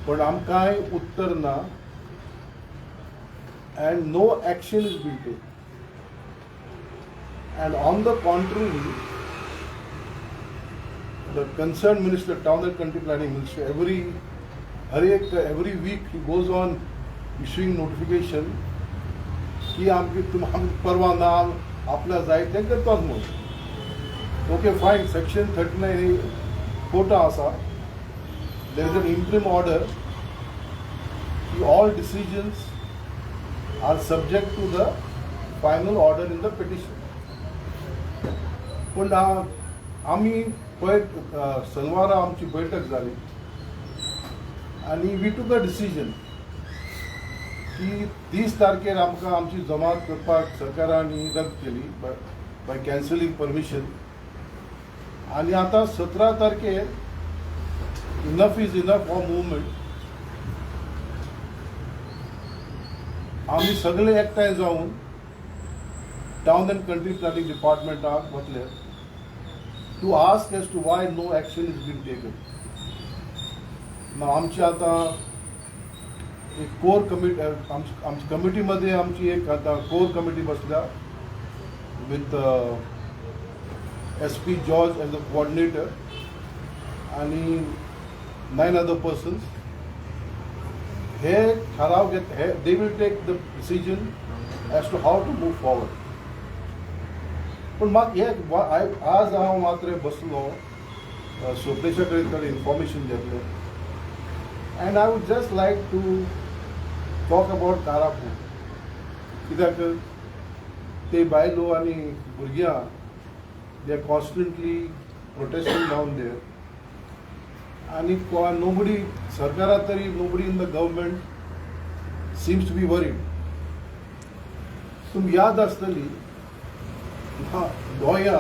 पण आमकांय उत्तर ना and no action is being taken. And on the contrary, the concerned minister, town and country planning minister, every week he goes on issuing notification की आमची परवा ना आपल्या जाय तें करतात म्हणून. ओके फायन, सेक्शन 39 ही खोटा आसा. There is an interim order. All decisions are subject to the final order in the petition. पण आम्ही शनिवारा आमची बैठक झाली आणि वी टूक अ डिसिजन की 30 तारखेर आमकां आमची जमात करपाक सरकारान रद्द केली बाय कॅन्सलिंग परमिशन. आणि आता 17 तारखेर enough is enough for movement. आम्ही सगळे एकठांय जाऊन टाउन अँड कंट्री प्लॅनिंग डिपार्टमेंटाक वतले to ask as to why no action is been taken. आमची आता एक कोर कमिटी, आमची कमिटीमध्ये आमची एक आता कोर कमिटी बसल्या with SP George as the coordinator आणि 9 other persons. हे ठराव घेत, they will take the decision as to how to move forward. पण म्हाका आज हांव मात्र बसलो सोपेशा कडेन इन्फॉर्मेशन घेतलें and I would just like to talk about Tarapur. कित्याक ते बायलो आनी भुरग्यां they are constantly protesting down there. And nobody, Sarkara tari, nobody in the government seems to be worried. तुम याद आसतली गोंया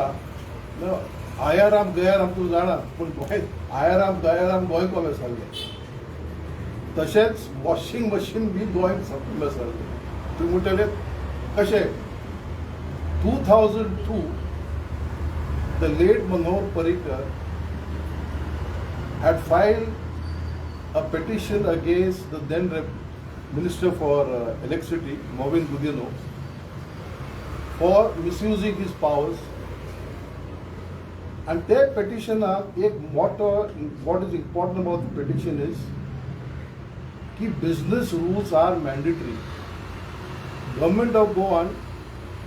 आयाराम गयाराम तूं जाणा, पूण गोंय आयाराम गयाराम गोंय कोमे सारकें. तशेंच वॉशिंग मशीन बी गोंय कोमे सारकें. तुमी म्हणटले कशें 2002 the late Manohar Parrikar had filed a petition against the then Minister for Electricity, Movind Gudino, for misusing his powers. And that petition, what is important about the petition is that business rules are mandatory. Government of Goa,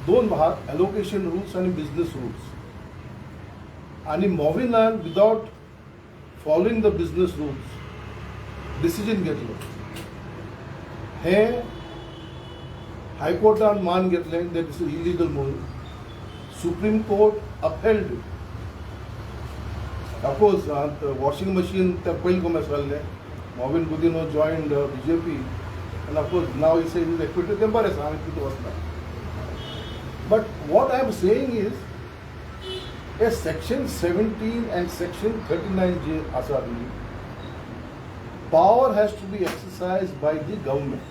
दोन भाग, allocation rules and business rules. And Movind, without following the business rules, decision घेतलो. हे हायकोर्टान मान घेतलें that is illegal म्हणून. Supreme Court upheld it. Of course, washing machine ते पयलीं कोमे चल्लें. Movind Gudino joined BJP, and of course now he says he's acquitted. तें बरें आसा, हांवें कितें वचना. But what I am saying is, a section 17 and section 39J Asarni, power has to be exercised by the government.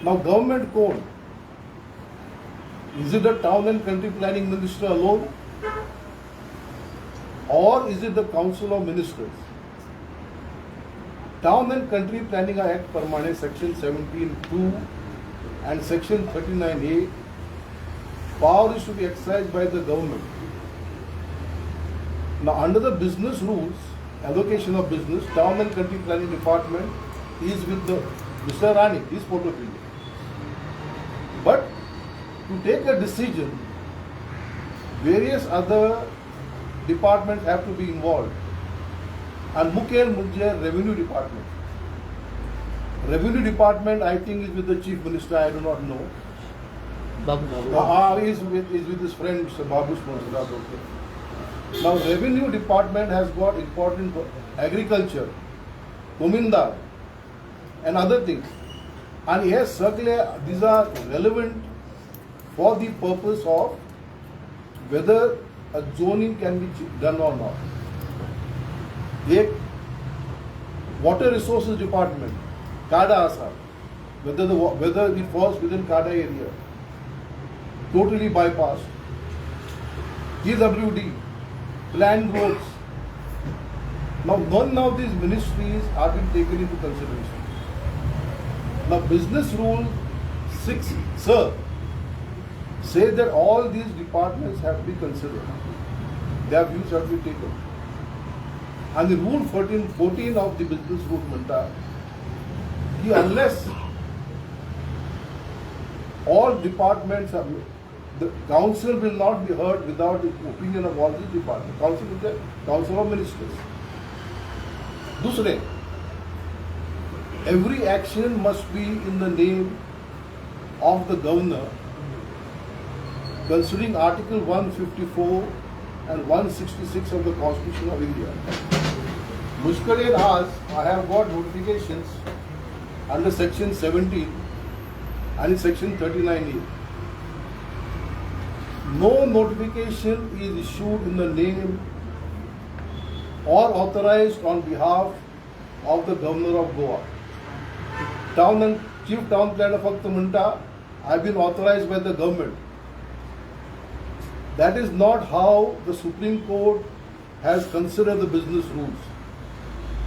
Now government code, is it the town and country planning minister alone, or is it the council of ministers? Town and country planning act permane section 17(2) and section 39A, power is to be exercised by the government. Now, under the business rules, allocation of business, town and country planning department is with the Mr. Rani, his portfolio. But to take a decision, various other departments have to be involved. And Mukhya Mujja Revenue Department. Revenue Department, I think, is with the Chief Minister. I do not know. He is with his friend Mr. Babush Monsarab. Okay. Now, Revenue Department has got important agriculture, Komindar, and other things. And yes, certainly these are relevant for the purpose of whether a zoning can be done or not. The Water Resources Department, Kada Asa, whether it falls within Kada area, totally bypassed. PWD, planned roads, Now, none of these ministries have been taken into consideration. Now, business rule 6, sir, say that all these departments have to be considered. Their views have to be taken. And the rule 14 of the business rule manta, unless all departments are, the council will not be heard without the opinion of all these departments. Council is the council of ministers. Dusre, every action must be in the name of the governor, considering Article 154 and 166 of the Constitution of India. Mushkare asks, I have got notifications under Section 17 and in Section 39A. No notification is issued in the name or authorized on behalf of the Governor of Goa. Town and Chief Town Planner Fakt Munta have been authorized by the government. That is not how the Supreme Court has considered the business rules.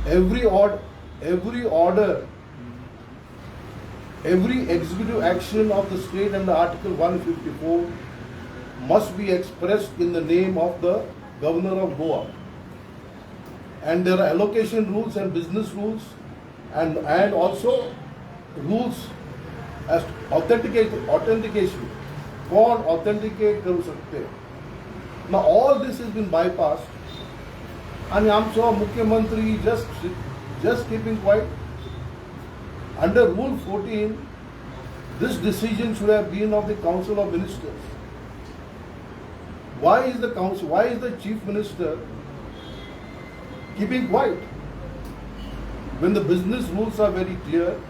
Every order, every executive action of the state under Article 154 must be expressed in the name of the Governor of Goa. And there are allocation rules and business rules and also rules as to authentication. कौन authenticate करू सकते? Now all this has been bypassed and आमचो मुख्यमंत्री just keeping quiet. Under Rule 14, this decision should have been of the Council of Ministers. Why is the Chief Minister keeping quiet? When the business rules are very clear,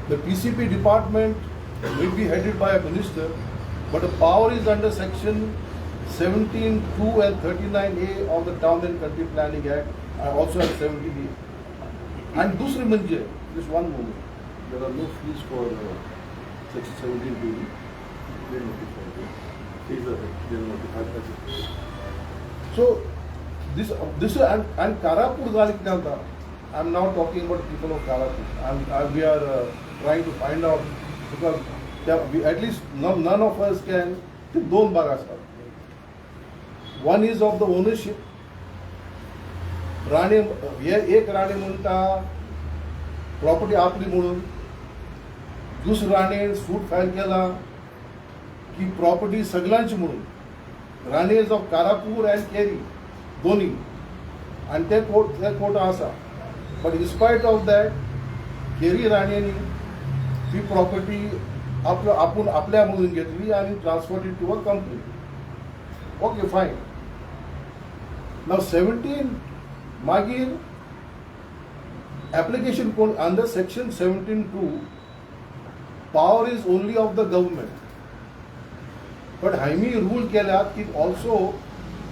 the PCP department will be headed by a minister, but the power is under Section 17(2) and 39A of the Town and Country Planning Act, and also at 70A. And दूसरे मंजे, just one moment, there are no fees for Section 17(2). They notify you. Fees are they notified. So this and Karapur Galiknanda. I'm now talking about people of Karapur. We are trying to find out because at least none of us can. Don't barasa. One is of the ownership. Rane एक राणे म्हणता property आपली म्हणून दुसऱ्या Rane suit file केला की property सगळ्यांची म्हणून Ranes of Karapur and Keri दोन्ही आणि ते कोर्ट आसा but in spite of that Keri राणेनी ती प्रॉपर्टी आपण आपल्या म्हणून घेतली आणि transfer it to a company. Okay fine. नाव 17 मागीर application code under Section 17(2), power is only of the government. But Haimi rule kelat that also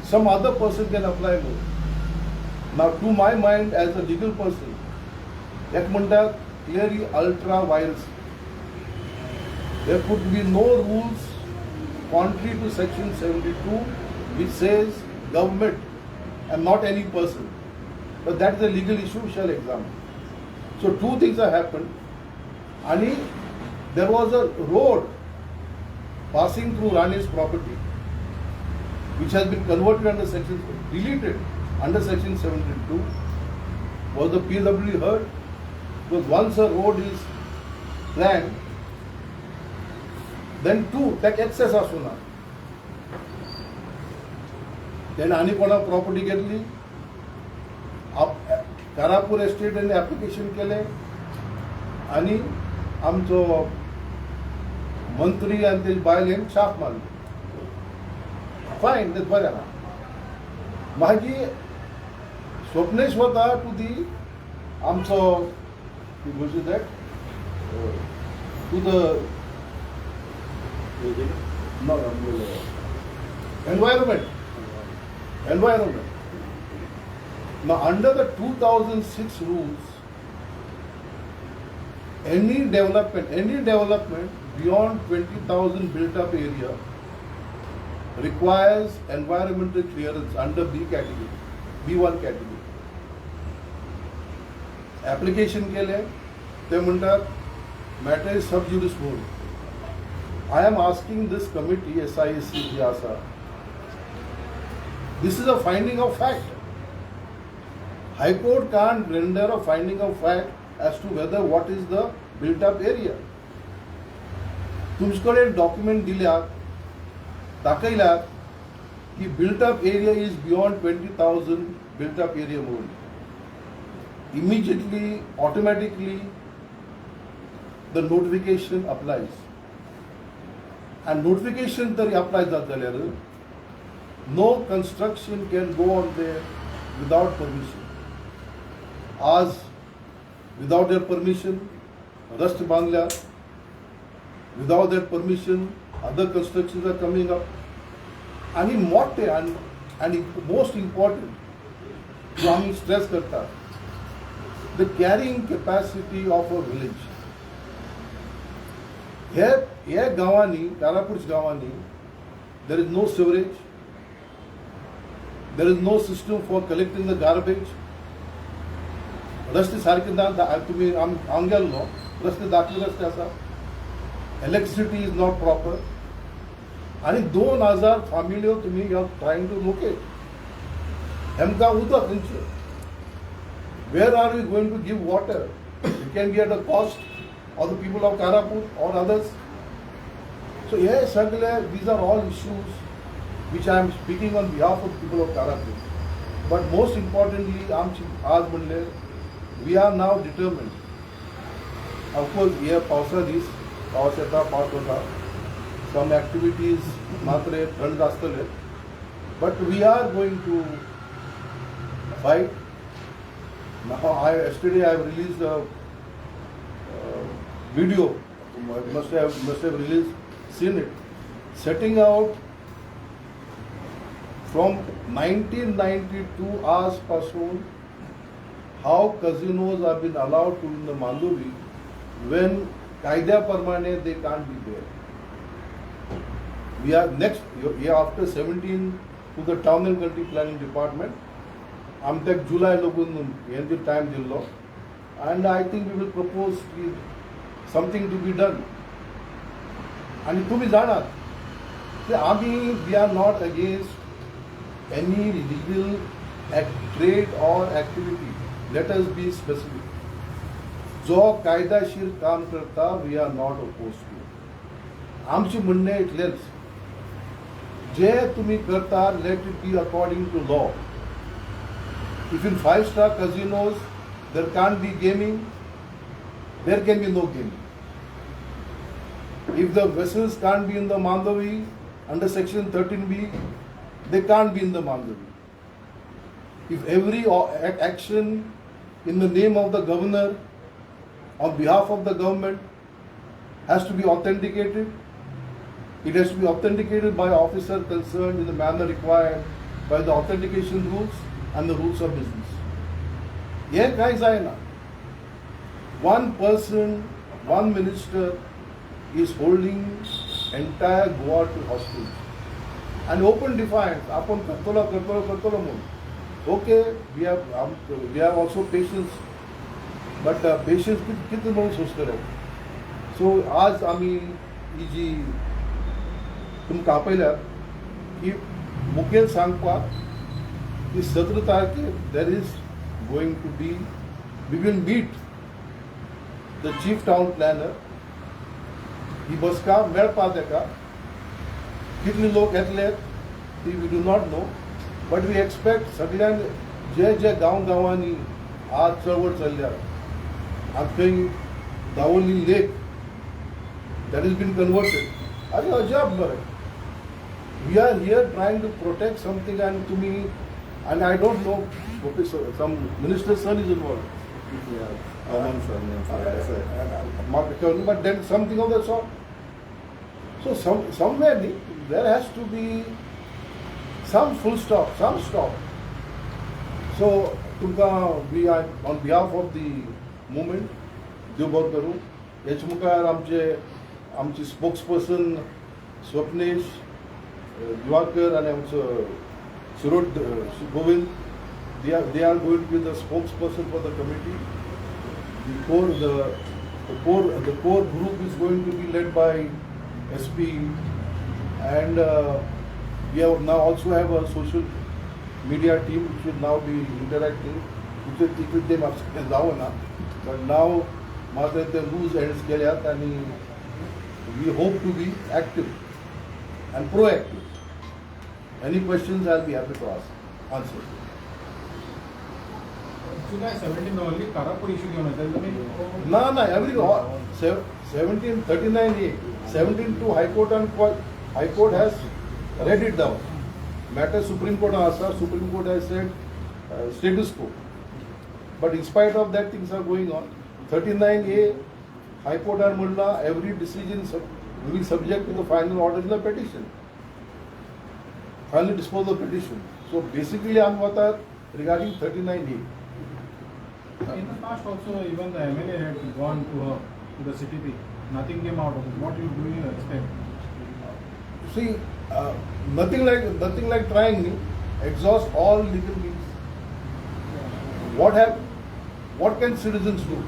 some other person can apply more. Now, to my mind, as a legal person, that munda clearly ultra virus. There could be no rules contrary to Section 72, which says government and not any person. But that is a legal issue we shall examine. So two things have happened. And there was a road passing through Rane's property, which has been converted under Section, deleted under Section 72. Was the PW heard? Because once a road is planned, then two, like excess asuna. Then any kind of property getli. Karapur एस्टेटाने application केले आणि आमचो मंत्री आणि तेज बायलेन छाप मारली. Fine, तेच बरें आहा. मागीर स्वप्नेश वता टू दी आमचो that to the environment. Now, under the 2006 rules, any development beyond 20,000 built-up area requires environmental clearance under B category, B1 category. Application केलें ते म्हणटात मॅटर इज सब जुडिस म्हणून. I am asking this committee SIEC जी आसा, this is a finding of fact. High Court can't render a finding of fact as to whether what is the built up area. तुमच्याकडे document दिल्यात, दाखयल्यात की built up area is beyond 20,000 built up area म्हणून. Immediately, automatically, the notification applies. And notification तरी apply जात जाल्यार no construction can go on there without permission. As without their permission, rust bangla, without their permission, other constructions are coming up. And motte and most important, जो आम्ही stress करता, the carrying capacity of a village. हे गावांनी, तारापूर गावांनी, there is no sewerage. There is no system for collecting the garbage. रस्ते सारखे ना, तुम्ही हांगा गेल्लो, रस्ते दाखले रस्ते आसा. Electricity is not proper. आणि 2,000 फामिल्यो तुम्ही you are trying to locate. हेमकां उदक खंयचें? Where are we going to give water? It can be at a cost of the people of Tarapur or others. So these are all issues which I am speaking on behalf of people of Tarapur. But most importantly, आज म्हणले, we are now determined. Of course, here पावसा दीस, पावस येता, पावस वता, some activities मात्र थंड आसतले. But we are going to fight. Now, yesterday I have released a video. Must have released, seen it, setting out from 1992 hours pasun how casinos have been allowed to in the Mandovi when kaida parmane they can't be there. We are next year after 17 to the Town and Country Planning Department. Amtek July logun end time dillo, and I think we will propose something to be done. And to be done, we are not against any legal trade or activity. Let us be specific. जो कायदाशीर काम करता, we are not opposed to. आमचे म्हणणे इतलेच, जे तुम्ही करता, let it be according to law. If in 5-star casinos there can't be gaming, there can be no gaming. If the vessels can't be in the Mandovi under section 13B, they can't be in the Mandovi. If every action in the name of the governor, on behalf of the government, has to be authenticated, it has to be authenticated by officer concerned in the manner required by the authentication rules and the rules of business. Yeah, guys, I know. One person, one minister is holding entire Goa to hostage. And open defiance, upon Kartola Moon. Okay, we have also patience, but patience kitne months hoste. So आज आम्ही ही जी तुमकां आपयल्या की मुखेल सांगपाक की 17 तारखेर there is going to be, we will meet the chief town planner. ही बसका मेळपा तेका कितले लोक येतले ती we do not know, but we expect सगळ्यांक जे गांवांनी आज चळवळ चल्ल्या, आज खंय दावोली lake that has been converted. अरे अजाब बरें. We are here trying to protect something, and to me, and I don't know, okay, so some minister's son is involved. Yeah, one son, but then something of that sort. So somewhere there has to be some full stop, some stop. So we are on behalf of the movement, Deobar Karu, Yachmukar आमचे spokesperson Swapnesh Diwakar and Surod Govind, they are going to be the spokesperson for the committee. the core group is going to be led by SP, and we have now also have a social media team which will now be interacting. With them but now मात्र ते loose ends केल्यात आणि we hope to be active and proactive. Any questions I'll be happy to answer. July 17 only Karapur issue घेऊन येतात. No, every 1739A, 17 High Court has read it down. Matter Supreme Court asked, Supreme Court has said status quo. But in spite of that, things are going on. 39A, High Court and Mullah, every decision will be subject to the final order in the petition. Final disposal of petition. So basically, I'm regarding 39A. In the past also, even the MLA had gone to her, to the CTP. Nothing came out of it. What do you expect? See, nothing like trying exhaust all legal means. What can citizens do?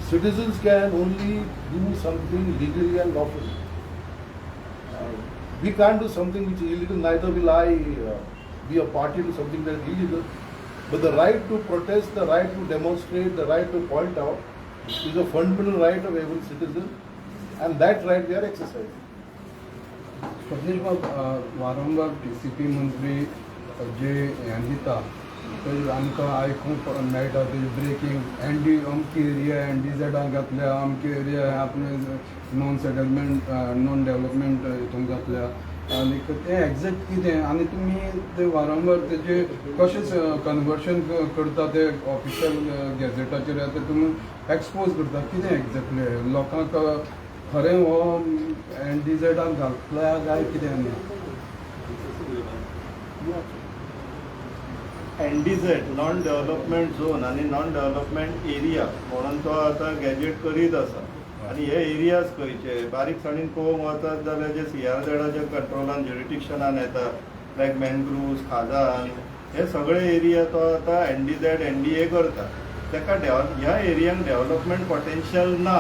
Citizens can only do something legally and lawfully. We can't do something which is illegal, neither will I be a party to something that is illegal. But the right to protest, the right to demonstrate, the right to point out is a fundamental right of every citizen, and that right we are exercising. Swapnil वारंवार TCP मंत्री जे हें दिता आमकां आयकूंक मेळटा तेजे breaking ND अमकी area NDZ घातल्या अमकी area आपणे नॉन सेटलमेंट नॉन डेव्हलपमेंट हितून घातल्या आनी तें एग्जॅक्ट कितें आनी तुमी ते वारंवार तेजे कशें कन्वर्शन करता ते ऑफिशियल गॅझेटाचेर ते तुमी एक्सपोज करता कितें एग्जॅक्टली लोकांक खरें हो NDZ घातल्या काय कितें आनी NDZ नॉन डेव्हलपमेंट झोन आणि नॉन डेव्हलपमेंट एरिया म्हणून तो आता गॅजेट करीत आसा आणि हे एरियाज खंयचे बारीकसाणीन पळोवंक वचत जाल्यार जे CRZच्या कंट्रोलान ज्युरिडिक्शनान येता लायक मॅनग्रुव्ज खादान हे सगळे एरिया तो आता NDZ NDA करता ताका ह्या एरियांक डेव्हलपमेंट पोटेन्शियल ना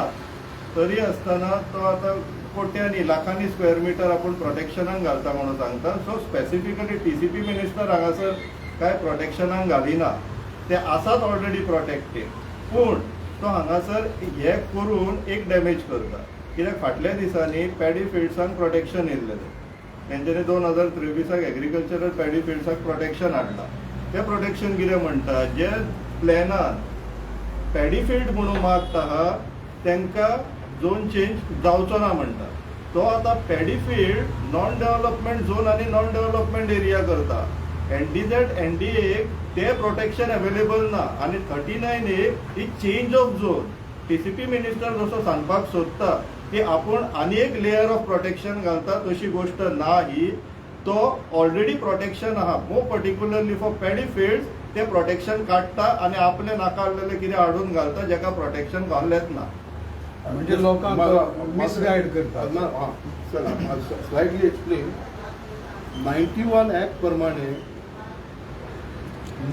तरी असताना तो आता कोट्यांनी लाखांनी स्क्वेअर मिटर आपण प्रोटेक्शनाक घालता म्हणून सांगता सो स्पेसिफिकली TCP मिनिस्टर हांगासर काय प्रोटेक्शनाक घालिना ते आसात ऑलरेडी प्रोटेक्टेड पूण तो हांगासर हे करून एक डॅमेज करता कित्याक फाटल्या दिसांनी पॅडी फिल्ड्सांक प्रोटेक्शन येयल्लें तेंच्यांनी 2023 एग्रीकल्चरल पॅडी फिल्ड्साक प्रोटेक्शन हाडला तें प्रोटेक्शन कितें म्हणटा जे प्लॅनान पॅडी फिल्ड म्हणून मार्क आहा तांकां झोन चेंज जावचो ना म्हणटा तो आता paddy field non development zone आणि नॉन डेव्हलपमेंट एरिया करता NDZ NDA ते प्रोटेक्शन अवेलेबल ना आणि 39A he change of zone TCP minister जसो सांगपाक सोदता की आपण आनी एक लेयर ऑफ प्रोटेक्शन घालता तशी गोष्ट ना ही तो ऑलरेडी प्रोटेक्शन आहा मोर पर्टिक्युलरली फॉर पॅडी फिल्ड्स ते प्रोटेक्शन काडटा आणि आपले नाकारलेले कितें हाडून घालता जेका प्रोटेक्शन घाललेच ना म्हणजे लोकांक मिसगायड करता स्लाइटली एक्सप्लेन 91 Act प्रमाणे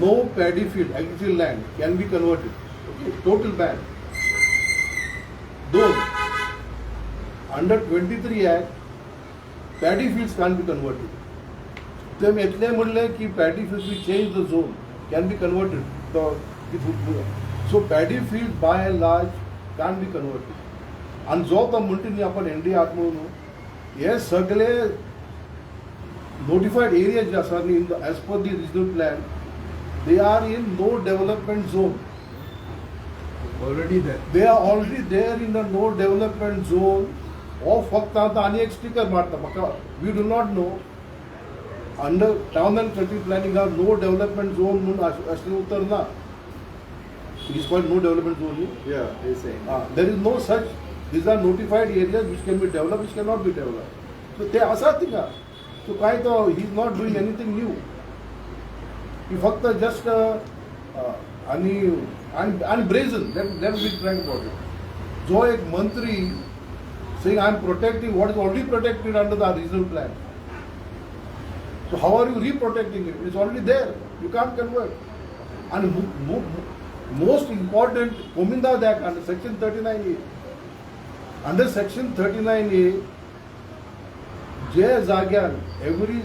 no paddy field agricultural land can be converted. Okay, total ban. Those under 23 Act paddy fields can't be converted. Them इतले म्हणले की paddy fields we change the zone can be converted. So paddy field by and large can't be converted. आणि जो तो म्हणटा न्ही आपण NDA आत म्हणून हे सगळे notified areas जे आसा न्ही as per the regional plan they are in no development zone. Already there. They are already there in the no development zone. or फक्त आता आणि एक स्टिकर मारता म्हाका we do not know under town and country planning are no development zone म्हणून असले उत्तर ना. It is called no development zone. Yeah, he's saying. There is no such. These are notified areas which can be developed, which cannot be developed. So ते असा थिंगा. So काय तो he is not doing anything new. He फक्त just आणि brazen. Let's be frank about it. जो एक मंत्री saying I am protecting what is already protected under the regional plan. So how are you reprotecting it? It's already there. You can't convert. And most important Komindad Act under Section 39A. Under Section 39A, J जाग्यान every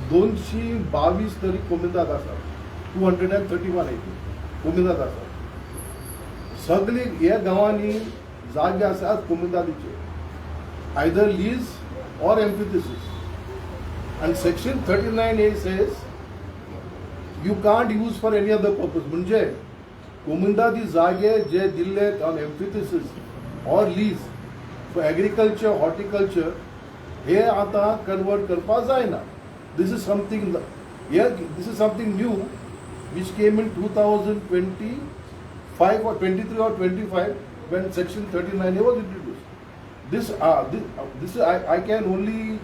222 तरी कोमिंदाद आसात. 231 कोमिंदाद आसात. सगळी ह्या गांवांनी जागे आसात कोमिंदादीचे. Either lease or emphasis. And Section 39A says you can't use for any other purpose. म्हणजे कोमिंदादी जागे जे दिल्लेत on emphasis or lease for agriculture, horticulture, हे आता कन्वर्ट करपा जायना. This is something new which came in 2025 or 23 or 25 when Section 39A was introduced. This I can only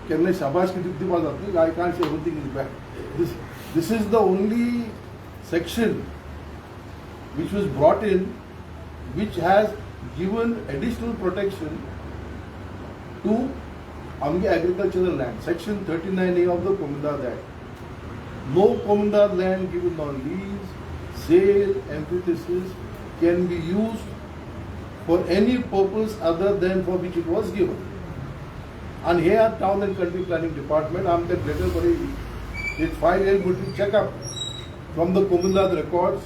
shabash ki dikti baat aapni. I can't say everything is bad. This is the only section which was brought in which has given additional protection to agricultural land. Section 39A of the Komindad Act. No Komindad land given on lease, sale, emphasis can be used for any purpose other than for which it was given. And here Town and Country Planning Department, I'm the letter for it file and would check up from the Komindad records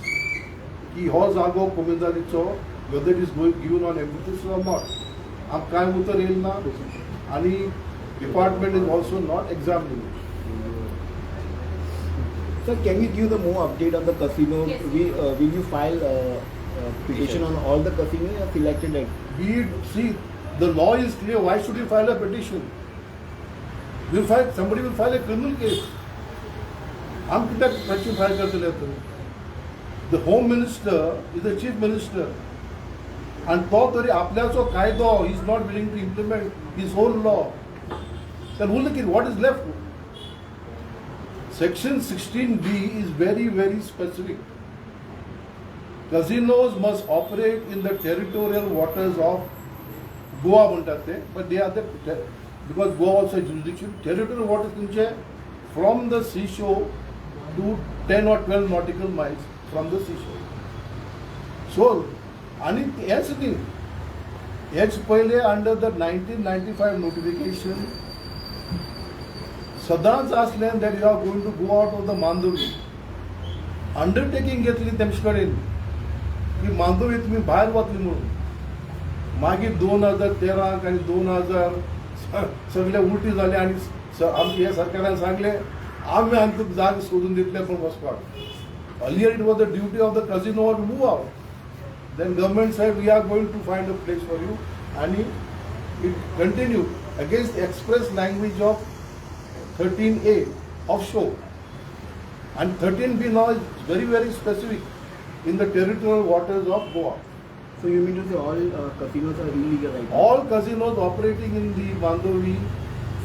ki ho zago Komindad icho whether it is going given on emphasis or not. I'm kai utar na and department is also not examining it. Sir, can you give the more update on the casino? Yes. Will you file a petition on all the casinos or selected? See, the law is clear. Why should you file a petition? Somebody will file a criminal case. हम कितना petition file करते रहते हैं. The Home Minister is the Chief Minister. And तो तरी आपल्याचो कायदो he is not willing to implement his own law. Then who look at what is left? Section 16B is very, very specific. Casinos must operate in the territorial waters of Goa म्हणतात, but they are because Goa also has jurisdiction. Territorial waters म्हणजे from the seashore to 10 or 12 nautical miles from the seashore. So, आणि हेच न्ही, हेच पहिले under the 1995 notification सदांच आसलें that you are going to go out of the Mandovi. Undertaking घेतली तेमचे कडेन की मांदोवी तुम्ही भायर वतली म्हणून. मागीर 2013 आनी 2000 सगळे उलटी जाले आनी आमच्या ह्या सरकारान सांगले आमी तुका जाग सोदून दितले पण वचपाक. Earlier it was the duty of the casino to move out. Then government said we are going to find a place for you, and it continued against the express language of 13A offshore. And 13B now is very, very specific in the territorial waters of Goa. So you mean to say all casinos are illegal right now? All casinos operating in the Mandovi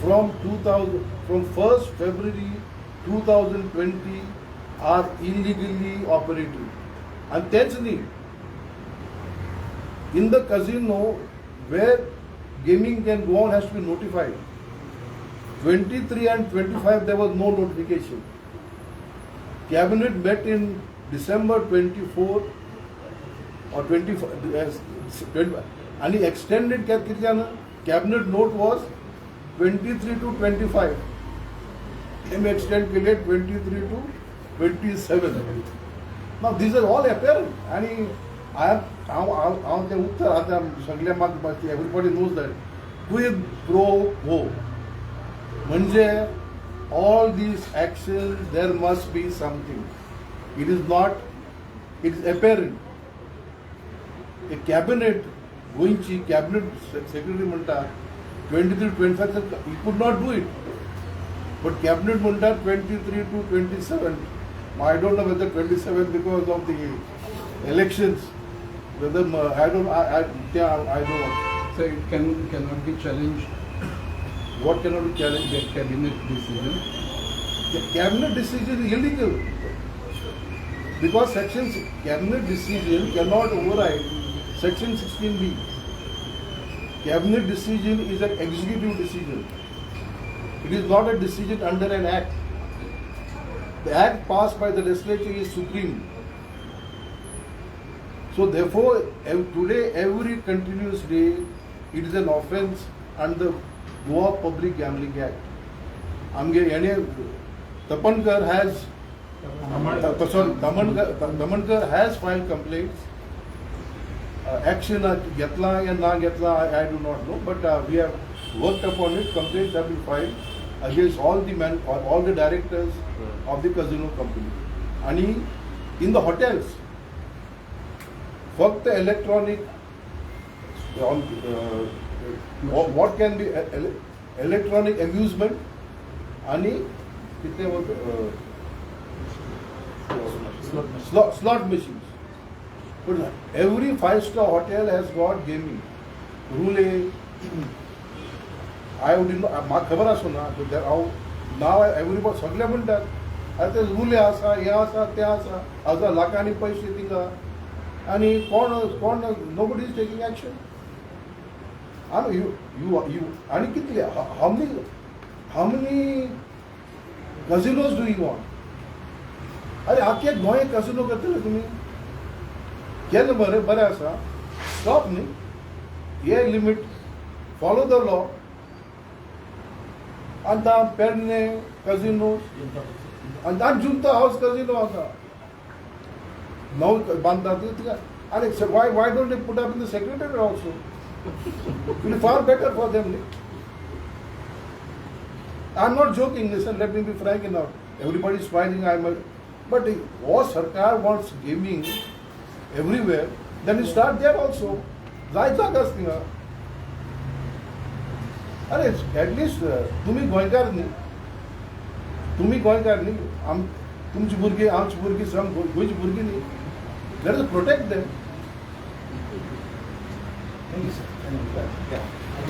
from 1st February 2020 are illegally operating. And tenthly, in the casino where gaming can go on has to be notified. 23 and 25 there was no notification. Cabinet met in December 24 or 25 and he extended cabinet note was 23 to 25. Him extend 23 to 27. Now these are all apparent and everybody knows that quid pro quo. Manje, all these actions, there must be something. It is not, it is apparent. A cabinet, cabinet secretary Manta, 23 to 25, he could not do it. But cabinet Manta 23 to 27. I don't know whether 27 because of the elections. Whether I don't know. So it cannot be challenged. What cannot be challenged? The cabinet decision. The cabinet decision is illegal. Because cabinet decision cannot override Section 16B. Cabinet decision is an executive decision. It is not a decision under an act. The act passed by the legislature is supreme. So therefore, today every continuous day, it is an offence under the Goa Public Gambling Act. Tapankar has Damankar has filed complaints. Action getla and na getla, I do not know, but we have worked upon it. Complaints have been filed against all the directors of the casino company. And in the hotels, फक्त electronic what can be electronic amusement आणि कितने होते slot machines. But every 5-star hotel has got gaming. Rule I would know. माग खबर असो ना. Now everybody सगळे म्हणतात. आता रुले असा, हे असा, ते असा, असा लाखांनी पैसे दिला. आणि कोण nobody is taking action. And you आणि कितले how many casinos do you want? अरे आख्या गोंय कसिनो करतले तुम्ही केन्ना बरें आसा स्टॉप न्ही हे लिमीट फॉलो द लॉ आतां पेडणे कसिनो आनी जुंता हाऊस कसिनो आसा नव बांदता आनी why don't they put up in the secretariat also? It will be far better for them. I'm not joking, listen, let me be frank enough. Everybody is smiling, but if Sarkar wants gaming everywhere, then you start there also. At least तुम्ही गोंयकार न्ही तुमची भुरगीं आमची भुरगीं गोंयची भुरगीं न्ही let us protect them. Thank you, sir.